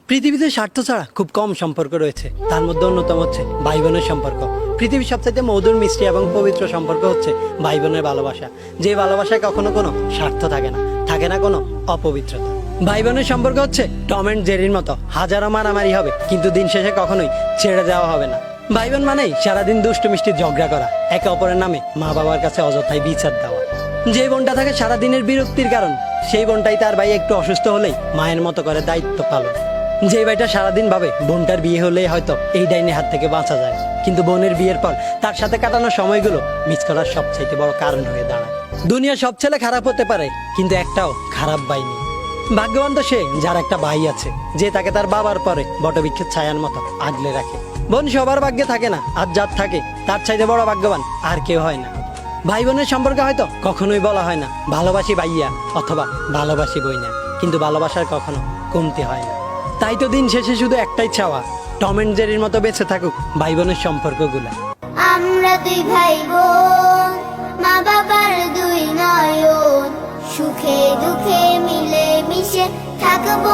পৃথিবীতে স্বার্থ ছাড়া খুব কম সম্পর্ক রয়েছে, তার মধ্যে অন্যতম হচ্ছে ভাই বোনের সম্পর্ক। পৃথিবীর সবচাইতে মধুর, মিষ্টি এবং পবিত্র সম্পর্ক হচ্ছে ভাই বোনের ভালোবাসা। যে ভালোবাসায় কখনো কোনো স্বার্থ থাকে না কোনো অপবিত্রতা। ভাই বোনের সম্পর্ক হচ্ছে টম অ্যান্ড জেরির মতো, হাজারো মারামারি হবে কিন্তু দিন শেষে কখনোই ছেড়ে যাওয়া হবে না। ভাই বোন মানেই সারাদিন দুষ্টু মিষ্টি ঝগড়া করা, একে অপরের নামে মা বাবার কাছে অযথায় বিচার দেওয়া। যে বোনটা থাকে সারাদিনের বিরক্তির কারণ, সেই বোনটাই তার ভাই একটু অসুস্থ হলেই মায়ের মতো করে দায়িত্ব পালন। যে ভাইটা সারাদিন ভাবে বোনটার বিয়ে হলেই হয়তো এই ডাইনের হাত থেকে বাঁচা যায়, কিন্তু বোনের বিয়ের পর তার সাথে কাটানো সময়গুলো মিস করার সবচাইতে বড় কারণ হয়ে দাঁড়ায়। দুনিয়া সব ছেলে খারাপ হতে পারে, কিন্তু একটাও খারাপ ভাই নেই। ভাগ্যবান তো সে যার একটা ভাই আছে, যে তাকে তার বাবার পরে বটবৃক্ষের ছায়ার মতো আগলে রাখে। বোন সবার ভাগ্যে থাকে না, আর যার থাকে তার চাইতে বড় ভাগ্যবান আর কেউ হয় না। ভাই বোনের সম্পর্কে হয়তো কখনোই বলা হয় না ভালোবাসি ভাইয়া অথবা ভালোবাসি বই না, কিন্তু ভালোবাসার কখনো কমতি হয় না। তাই তো দিন শেষে শুধু একটাই চাওয়া, টম অ্যান্ড জেরির মতো বেঁচে থাকুক ভাই বোনের সম্পর্কগুলা। আমরা দুই ভাই বোন, মা বাবার দুই নয়ন, সুখে দুঃখে মিলে মিশে থাকবো